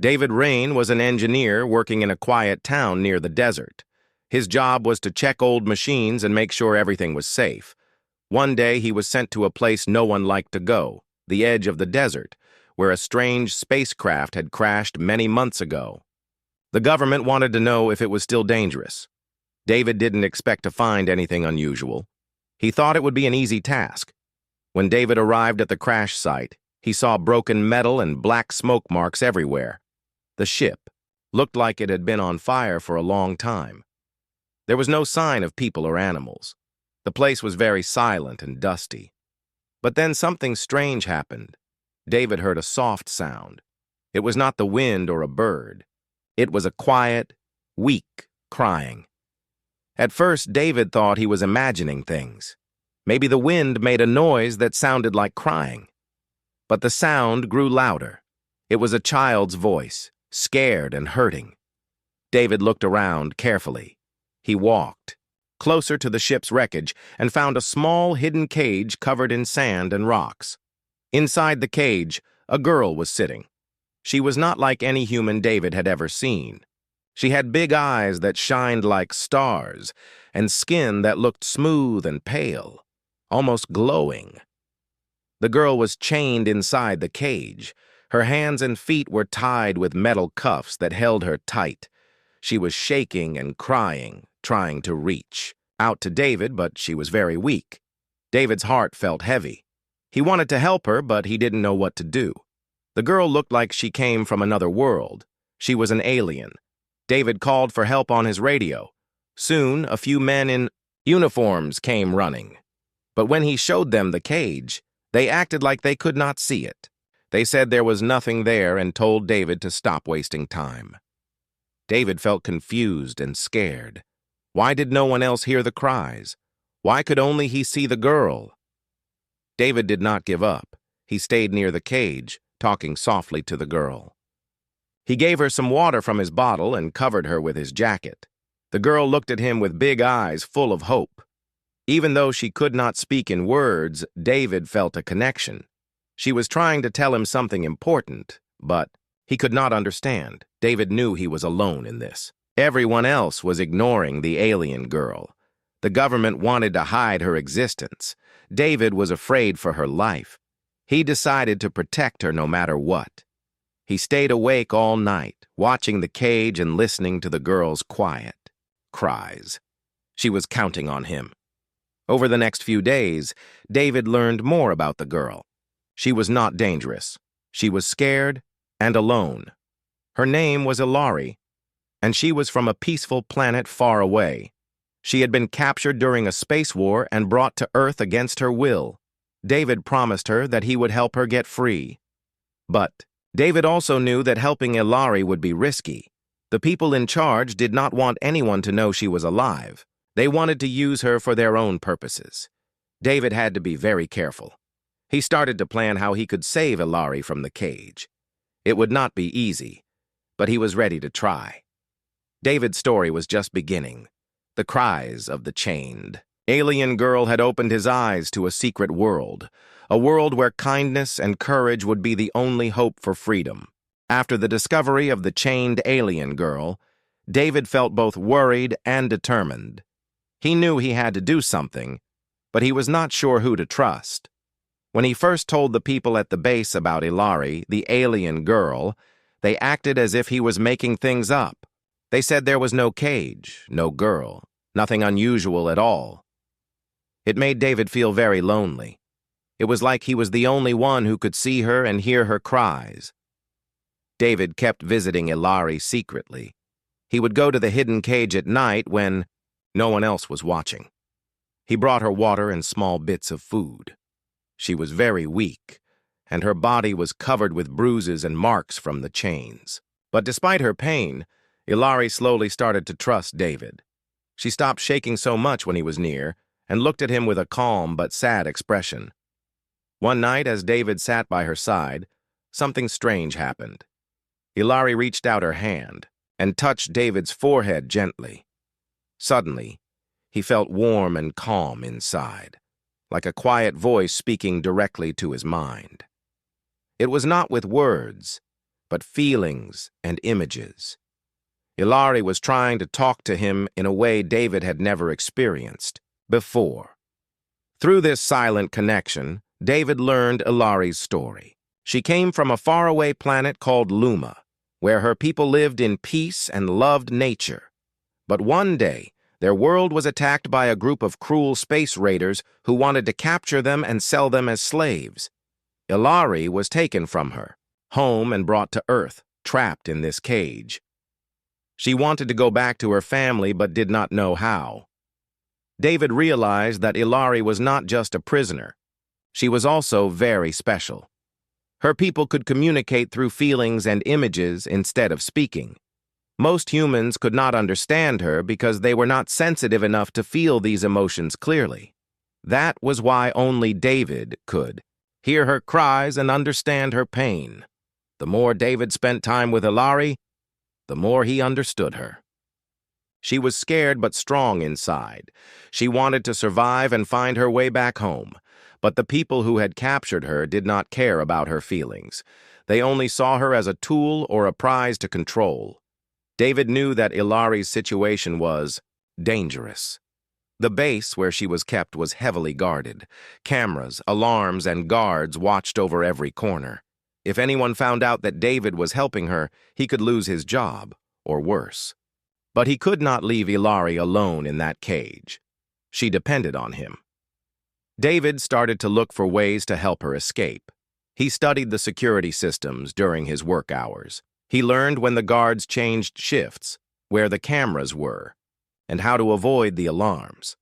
David Rain was an engineer working in a quiet town near the desert. His job was to check old machines and make sure everything was safe. One day he was sent to a place no one liked to go, the edge of the desert, where a strange spacecraft had crashed many months ago. The government wanted to know if it was still dangerous. David didn't expect to find anything unusual. He thought it would be an easy task. When David arrived at the crash site, he saw broken metal and black smoke marks everywhere. The ship looked like it had been on fire for a long time. There was no sign of people or animals. The place was very silent and dusty. But then something strange happened. David heard a soft sound. It was not the wind or a bird. It was a quiet, weak crying. At first, David thought he was imagining things. Maybe the wind made a noise that sounded like crying. But the sound grew louder. It was a child's voice, scared and hurting. David looked around carefully. He walked closer to the ship's wreckage and found a small hidden cage covered in sand and rocks. Inside the cage, a girl was sitting. She was not like any human David had ever seen. She had big eyes that shined like stars and skin that looked smooth and pale, almost glowing. The girl was chained inside the cage. Her hands and feet were tied with metal cuffs that held her tight. She was shaking and crying, trying to reach out to David, but she was very weak. David's heart felt heavy. He wanted to help her, but he didn't know what to do. The girl looked like she came from another world. She was an alien. David called for help on his radio. Soon, a few men in uniforms came running. But when he showed them the cage, they acted like they could not see it. They said there was nothing there and told David to stop wasting time. David felt confused and scared. Why did no one else hear the cries? Why could only he see the girl? David did not give up. He stayed near the cage, talking softly to the girl. He gave her some water from his bottle and covered her with his jacket. The girl looked at him with big eyes full of hope. Even though she could not speak in words, David felt a connection. She was trying to tell him something important, but he could not understand. David knew he was alone in this. Everyone else was ignoring the alien girl. The government wanted to hide her existence. David was afraid for her life. He decided to protect her no matter what. He stayed awake all night, watching the cage and listening to the girl's quiet cries. She was counting on him. Over the next few days, David learned more about the girl. She was not dangerous. She was scared and alone. Her name was Ilari, and she was from a peaceful planet far away. She had been captured during a space war and brought to Earth against her will. David promised her that he would help her get free. But David also knew that helping Ilari would be risky. The people in charge did not want anyone to know she was alive. They wanted to use her for their own purposes. David had to be very careful. He started to plan how he could save Ilari from the cage. It would not be easy, but he was ready to try. David's story was just beginning. The cries of the chained alien girl had opened his eyes to a secret world, a world where kindness and courage would be the only hope for freedom. After the discovery of the chained alien girl, David felt both worried and determined. He knew he had to do something, but he was not sure who to trust. When he first told the people at the base about Ilari, the alien girl, they acted as if he was making things up. They said there was no cage, no girl, nothing unusual at all. It made David feel very lonely. It was like he was the only one who could see her and hear her cries. David kept visiting Ilari secretly. He would go to the hidden cage at night when no one else was watching. He brought her water and small bits of food. She was very weak, and her body was covered with bruises and marks from the chains. But despite her pain, Ilari slowly started to trust David. She stopped shaking so much when he was near and looked at him with a calm but sad expression. One night, as David sat by her side, something strange happened. Ilari reached out her hand and touched David's forehead gently. Suddenly, he felt warm and calm inside, like a quiet voice speaking directly to his mind. It was not with words. but feelings and images. Ilari was trying to talk to him in a way David had never experienced before. Through this silent connection, David learned Ilari's story. She came from a faraway planet called Luma, where her people lived in peace and loved nature. But one day, their world was attacked by a group of cruel space raiders who wanted to capture them and sell them as slaves. Ilari was taken from her, home and brought to Earth, trapped in this cage. She wanted to go back to her family but did not know how. David realized that Ilari was not just a prisoner. She was also very special. Her people could communicate through feelings and images instead of speaking. Most humans could not understand her because they were not sensitive enough to feel these emotions clearly. That was why only David could hear her cries and understand her pain. The more David spent time with Ilari, the more he understood her. She was scared but strong inside. She wanted to survive and find her way back home. But the people who had captured her did not care about her feelings. They only saw her as a tool or a prize to control. David knew that Ilari's situation was dangerous. The base where she was kept was heavily guarded. Cameras, alarms, and guards watched over every corner. If anyone found out that David was helping her, he could lose his job, or worse. But he could not leave Ilari alone in that cage. She depended on him. David started to look for ways to help her escape. He studied the security systems during his work hours. He learned when the guards changed shifts, where the cameras were, and how to avoid the alarms.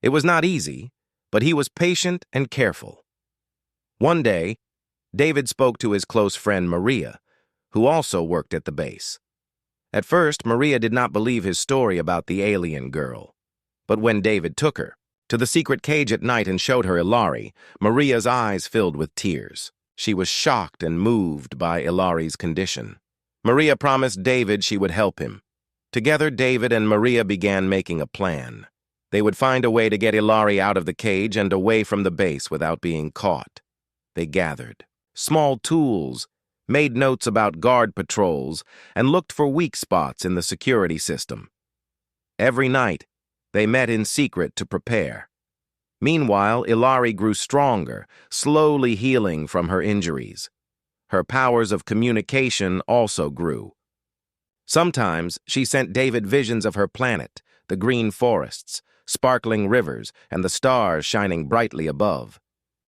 It was not easy, but he was patient and careful. One day, David spoke to his close friend Maria, who also worked at the base. At first, Maria did not believe his story about the alien girl. But when David took her to the secret cage at night and showed her Ilari, Maria's eyes filled with tears. She was shocked and moved by Ilari's condition. Maria promised David she would help him. Together, David and Maria began making a plan. They would find a way to get Ilari out of the cage and away from the base without being caught. They gathered small tools, made notes about guard patrols, and looked for weak spots in the security system. Every night, they met in secret to prepare. Meanwhile, Ilari grew stronger, slowly healing from her injuries. Her powers of communication also grew. Sometimes she sent David visions of her planet, the green forests, sparkling rivers, and the stars shining brightly above.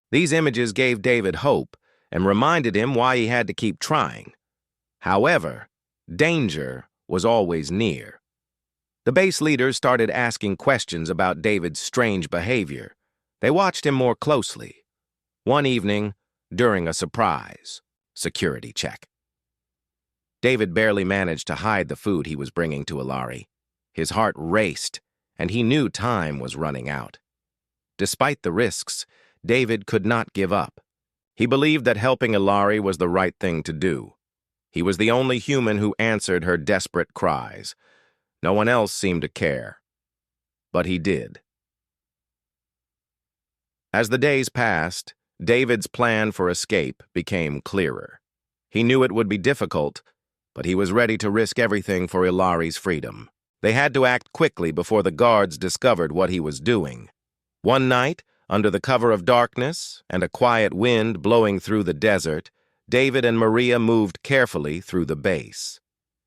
These images gave David hope and reminded him why he had to keep trying. However, danger was always near. The base leaders started asking questions about David's strange behavior. They watched him more closely. One evening, during a surprise security check, David barely managed to hide the food he was bringing to Ilari. His heart raced, and he knew time was running out. Despite the risks, David could not give up. He believed that helping Ilari was the right thing to do. He was the only human who answered her desperate cries. No one else seemed to care. But he did. As the days passed, David's plan for escape became clearer. He knew it would be difficult, but he was ready to risk everything for Ilari's freedom. They had to act quickly before the guards discovered what he was doing. One night, under the cover of darkness and a quiet wind blowing through the desert, David and Maria moved carefully through the base.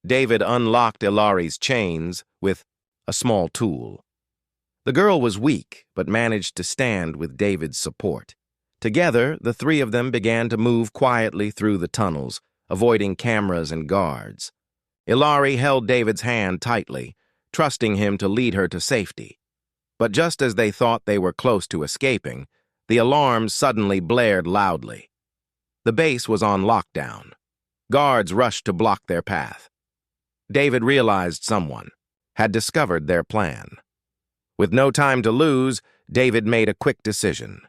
David unlocked Ilari's chains with a small tool. The girl was weak, but managed to stand with David's support. Together, the three of them began to move quietly through the tunnels, avoiding cameras and guards. Ilari held David's hand tightly, trusting him to lead her to safety. But just as they thought they were close to escaping, the alarms suddenly blared loudly. The base was on lockdown. Guards rushed to block their path. David realized someone had discovered their plan. With no time to lose, David made a quick decision.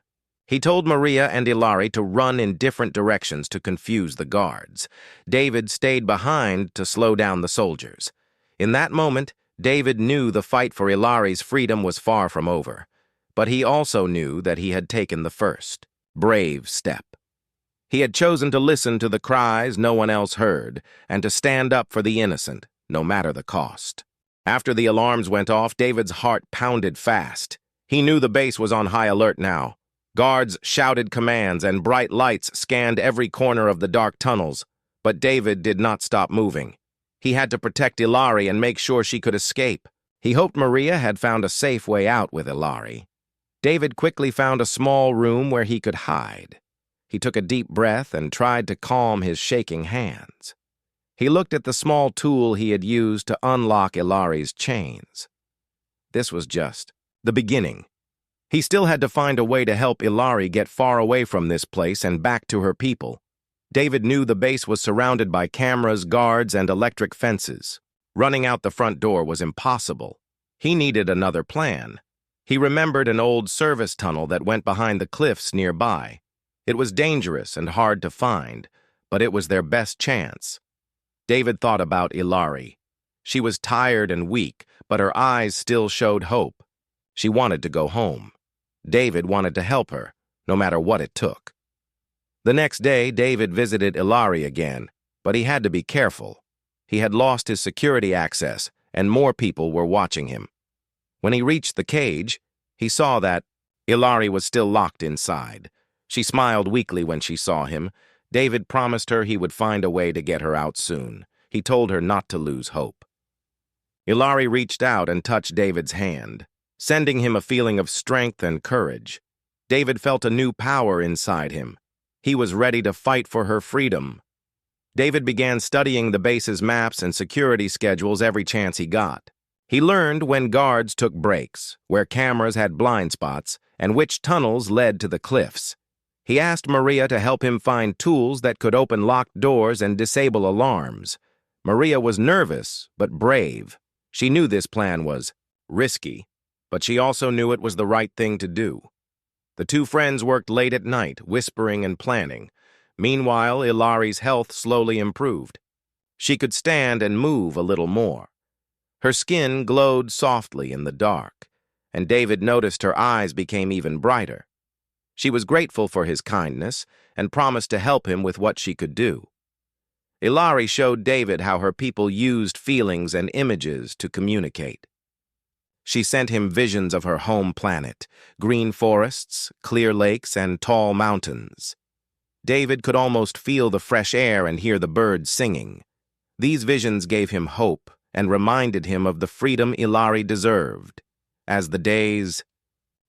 He told Maria and Ilari to run in different directions to confuse the guards. David stayed behind to slow down the soldiers. In that moment, David knew the fight for Ilari's freedom was far from over, but he also knew that he had taken the first, brave step. He had chosen to listen to the cries no one else heard and to stand up for the innocent, no matter the cost. After the alarms went off, David's heart pounded fast. He knew the base was on high alert now. Guards shouted commands and bright lights scanned every corner of the dark tunnels, but David did not stop moving. He had to protect Ilari and make sure she could escape. He hoped Maria had found a safe way out with Ilari. David quickly found a small room where he could hide. He took a deep breath and tried to calm his shaking hands. He looked at the small tool he had used to unlock Ilari's chains. This was just the beginning. He still had to find a way to help Ilari get far away from this place and back to her people. David knew the base was surrounded by cameras, guards, and electric fences. Running out the front door was impossible. He needed another plan. He remembered an old service tunnel that went behind the cliffs nearby. It was dangerous and hard to find, but it was their best chance. David thought about Ilari. She was tired and weak, but her eyes still showed hope. She wanted to go home. David wanted to help her, no matter what it took. The next day, David visited Ilari again, but he had to be careful. He had lost his security access, and more people were watching him. When he reached the cage, he saw that Ilari was still locked inside. She smiled weakly when she saw him. David promised her he would find a way to get her out soon. He told her not to lose hope. Ilari reached out and touched David's hand, sending him a feeling of strength and courage. David felt a new power inside him. He was ready to fight for her freedom. David began studying the base's maps and security schedules every chance he got. He learned when guards took breaks, where cameras had blind spots, and which tunnels led to the cliffs. He asked Maria to help him find tools that could open locked doors and disable alarms. Maria was nervous, but brave. She knew this plan was risky, but she also knew it was the right thing to do. The two friends worked late at night, whispering and planning. Meanwhile, Ilari's health slowly improved. She could stand and move a little more. Her skin glowed softly in the dark, and David noticed her eyes became even brighter. She was grateful for his kindness and promised to help him with what she could do. Ilari showed David how her people used feelings and images to communicate. She sent him visions of her home planet, green forests, clear lakes, and tall mountains. David could almost feel the fresh air and hear the birds singing. These visions gave him hope and reminded him of the freedom Ilari deserved. As the days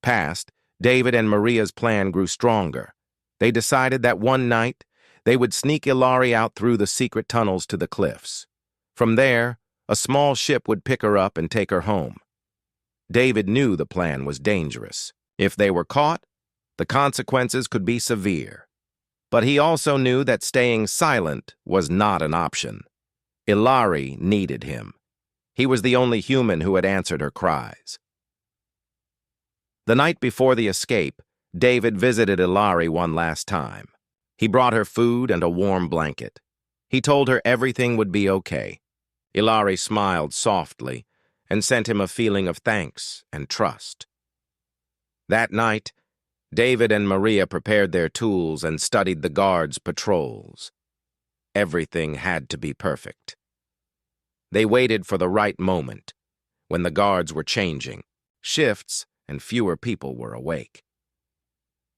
passed, David and Maria's plan grew stronger. They decided that one night, they would sneak Ilari out through the secret tunnels to the cliffs. From there, a small ship would pick her up and take her home. David knew the plan was dangerous. If they were caught, the consequences could be severe. But he also knew that staying silent was not an option. Ilari needed him. He was the only human who had answered her cries. The night before the escape, David visited Ilari one last time. He brought her food and a warm blanket. He told her everything would be okay. Ilari smiled softly and sent him a feeling of thanks and trust. That night, David and Maria prepared their tools and studied the guards' patrols. Everything had to be perfect. They waited for the right moment, when the guards were changing shifts and fewer people were awake.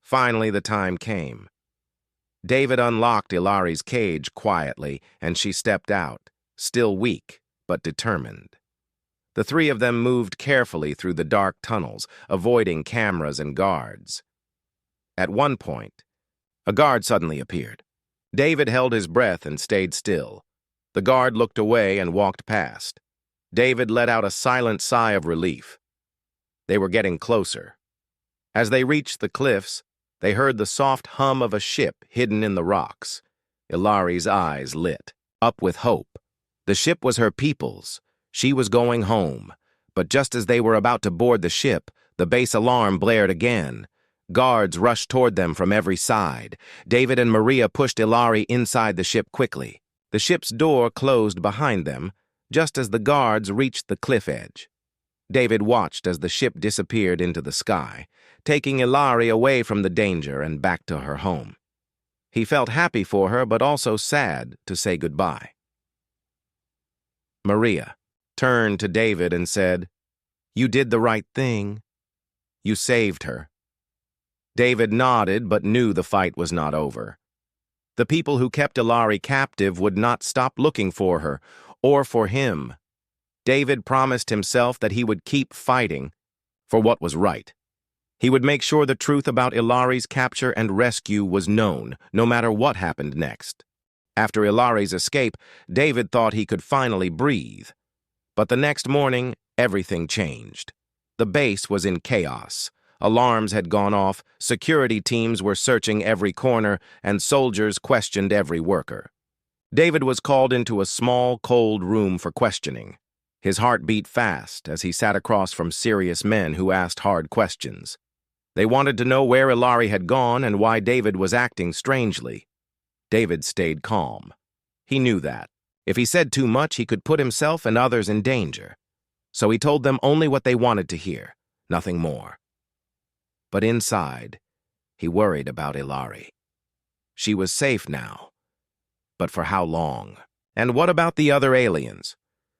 Finally, the time came. David unlocked Ilari's cage quietly, and she stepped out, still weak but determined. The three of them moved carefully through the dark tunnels, avoiding cameras and guards. At one point, a guard suddenly appeared. David held his breath and stayed still. The guard looked away and walked past. David let out a silent sigh of relief. They were getting closer. As they reached the cliffs, they heard the soft hum of a ship hidden in the rocks. Ilari's eyes lit up with hope. The ship was her people's. She was going home. But just as they were about to board the ship, the base alarm blared again. Guards rushed toward them from every side. David and Maria pushed Ilari inside the ship quickly. The ship's door closed behind them, just as the guards reached the cliff edge. David watched as the ship disappeared into the sky, taking Ilari away from the danger and back to her home. He felt happy for her, but also sad to say goodbye. Maria turned to David and said, "You did the right thing. You saved her." David nodded, but knew the fight was not over. The people who kept Ilari captive would not stop looking for her, or for him. David promised himself that he would keep fighting for what was right. He would make sure the truth about Ilari's capture and rescue was known, no matter what happened next. After Ilari's escape, David thought he could finally breathe. But the next morning, everything changed. The base was in chaos. Alarms had gone off, security teams were searching every corner, and soldiers questioned every worker. David was called into a small, cold room for questioning. His heart beat fast as he sat across from serious men who asked hard questions. They wanted to know where Ilari had gone and why David was acting strangely. David stayed calm. He knew that. If he said too much, he could put himself and others in danger. So he told them only what they wanted to hear, nothing more. But inside, he worried about Ilari. She was safe now. But for how long? And what about the other aliens?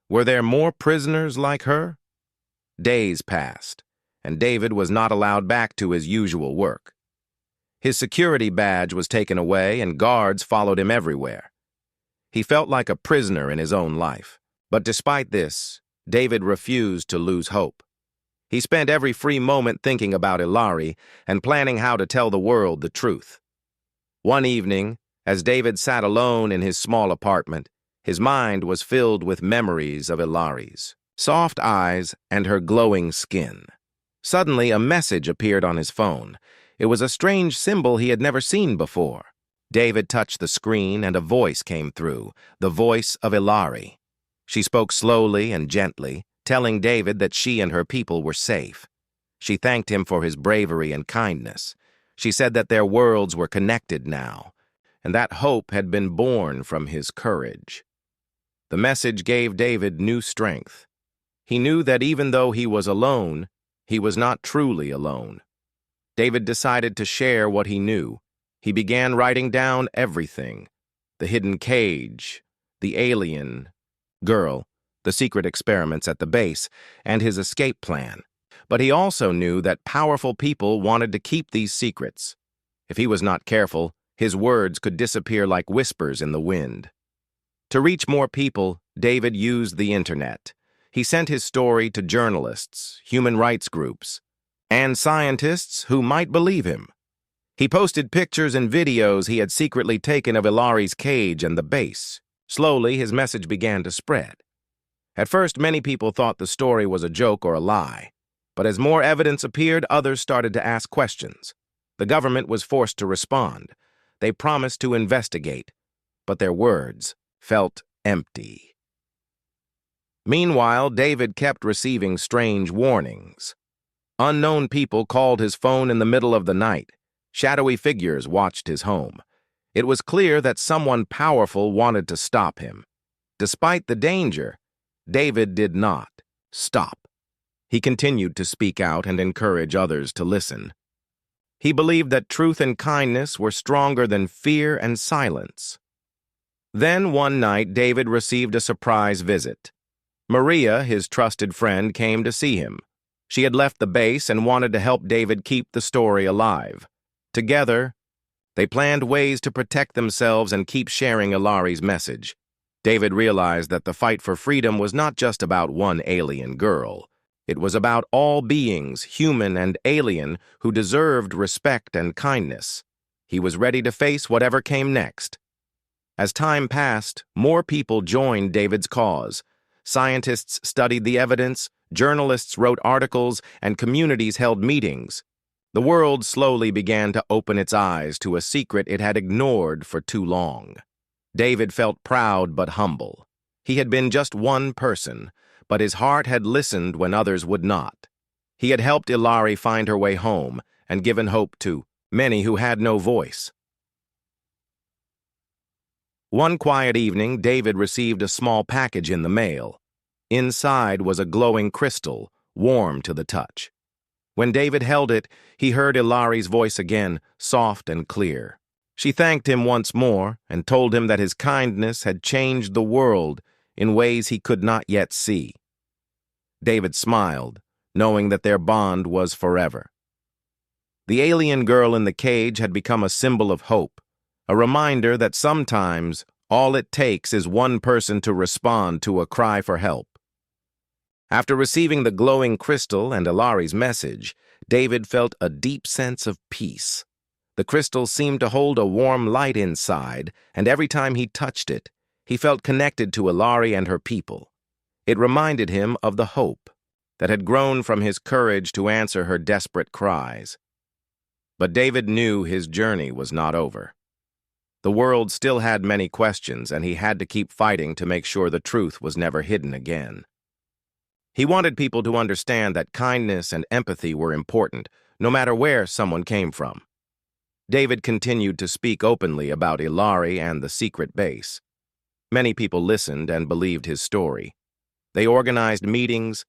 Were there more prisoners like her? Days passed, and David was not allowed back to his usual work. His security badge was taken away, and guards followed him everywhere. He felt like a prisoner in his own life. But despite this, David refused to lose hope. He spent every free moment thinking about Ilari and planning how to tell the world the truth. One evening, as David sat alone in his small apartment, his mind was filled with memories of Ilari's soft eyes and her glowing skin. Suddenly, a message appeared on his phone. It was a strange symbol he had never seen before. David touched the screen and a voice came through, the voice of Ilari. She spoke slowly and gently, telling David that she and her people were safe. She thanked him for his bravery and kindness. She said that their worlds were connected now, and that hope had been born from his courage. The message gave David new strength. He knew that even though he was alone, he was not truly alone. David decided to share what he knew. He began writing down everything: the hidden cage, the alien girl, the secret experiments at the base, and his escape plan. But he also knew that powerful people wanted to keep these secrets. If he was not careful, his words could disappear like whispers in the wind. To reach more people, David used the internet. He sent his story to journalists, human rights groups, and scientists who might believe him. He posted pictures and videos he had secretly taken of Ilari's cage and the base. Slowly, his message began to spread. At first, many people thought the story was a joke or a lie. But as more evidence appeared, others started to ask questions. The government was forced to respond. They promised to investigate, but their words felt empty. Meanwhile, David kept receiving strange warnings. Unknown people called his phone in the middle of the night. Shadowy figures watched his home. It was clear that someone powerful wanted to stop him. Despite the danger, David did not stop. He continued to speak out and encourage others to listen. He believed that truth and kindness were stronger than fear and silence. Then one night, David received a surprise visit. Maria, his trusted friend, came to see him. She had left the base and wanted to help David keep the story alive. Together, they planned ways to protect themselves and keep sharing Ilari's message. David realized that the fight for freedom was not just about one alien girl. It was about all beings, human and alien, who deserved respect and kindness. He was ready to face whatever came next. As time passed, more people joined David's cause. Scientists studied the evidence, journalists wrote articles, and communities held meetings. The world slowly began to open its eyes to a secret it had ignored for too long. David felt proud but humble. He had been just one person, but his heart had listened when others would not. He had helped Ilari find her way home and given hope to many who had no voice. One quiet evening, David received a small package in the mail. Inside was a glowing crystal, warm to the touch. When David held it, he heard Ilari's voice again, soft and clear. She thanked him once more and told him that his kindness had changed the world in ways he could not yet see. David smiled, knowing that their bond was forever. The alien girl in the cage had become a symbol of hope, a reminder that sometimes all it takes is one person to respond to a cry for help. After receiving the glowing crystal and Ilari's message, David felt a deep sense of peace. The crystal seemed to hold a warm light inside, and every time he touched it, he felt connected to Ilari and her people. It reminded him of the hope that had grown from his courage to answer her desperate cries. But David knew his journey was not over. The world still had many questions, and he had to keep fighting to make sure the truth was never hidden again. He wanted people to understand that kindness and empathy were important, no matter where someone came from. David continued to speak openly about Ilari and the secret base. Many people listened and believed his story. They organized meetings,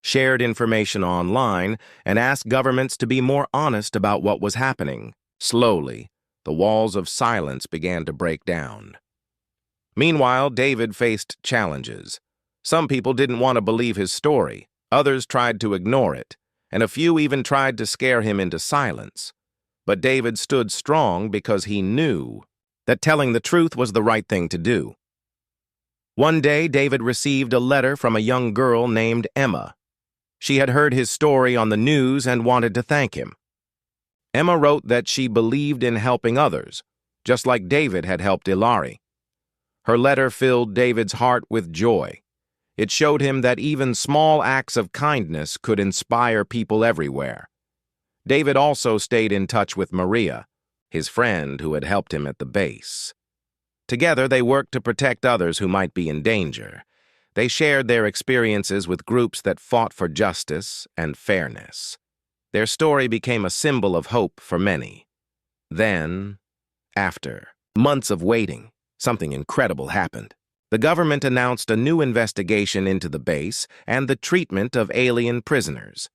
shared information online, and asked governments to be more honest about what was happening. Slowly, the walls of silence began to break down. Meanwhile, David faced challenges. Some people didn't want to believe his story, others tried to ignore it, and a few even tried to scare him into silence. But David stood strong because he knew that telling the truth was the right thing to do. One day, David received a letter from a young girl named Emma. She had heard his story on the news and wanted to thank him. Emma wrote that she believed in helping others, just like David had helped Ilari. Her letter filled David's heart with joy. It showed him that even small acts of kindness could inspire people everywhere. David also stayed in touch with Maria, his friend who had helped him at the base. Together, they worked to protect others who might be in danger. They shared their experiences with groups that fought for justice and fairness. Their story became a symbol of hope for many. Then, after months of waiting, something incredible happened. The government announced a new investigation into the base and the treatment of alien prisoners.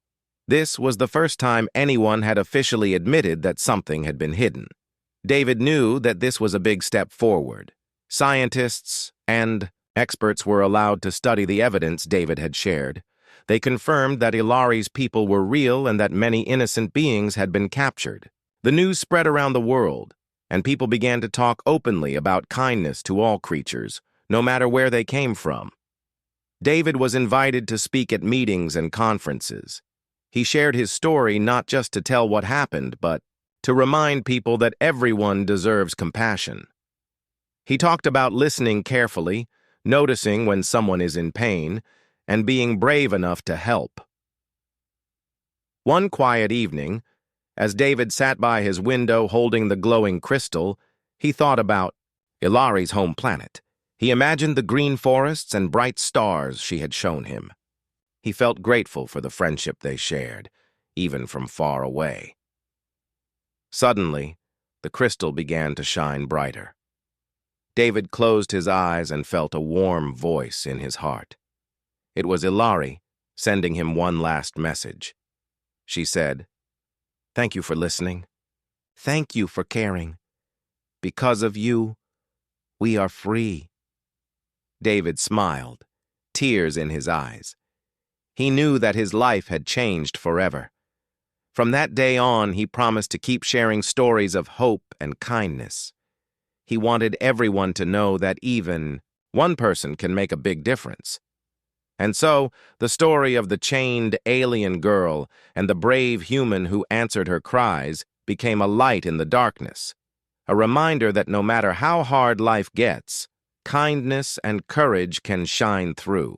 This was the first time anyone had officially admitted that something had been hidden. David knew that this was a big step forward. Scientists and experts were allowed to study the evidence David had shared. They confirmed that Ilari's people were real and that many innocent beings had been captured. The news spread around the world, and people began to talk openly about kindness to all creatures, no matter where they came from. David was invited to speak at meetings and conferences. He shared his story not just to tell what happened, but to remind people that everyone deserves compassion. He talked about listening carefully, noticing when someone is in pain, and being brave enough to help. One quiet evening, as David sat by his window holding the glowing crystal, he thought about Ilari's home planet. He imagined the green forests and bright stars she had shown him. He felt grateful for the friendship they shared, even from far away. Suddenly, the crystal began to shine brighter. David closed his eyes and felt a warm voice in his heart. It was Ilari, sending him one last message. She said, "Thank you for listening. Thank you for caring. Because of you, we are free." David smiled, tears in his eyes. He knew that his life had changed forever. From that day on, he promised to keep sharing stories of hope and kindness. He wanted everyone to know that even one person can make a big difference. And so, the story of the chained alien girl and the brave human who answered her cries became a light in the darkness, a reminder that no matter how hard life gets, kindness and courage can shine through.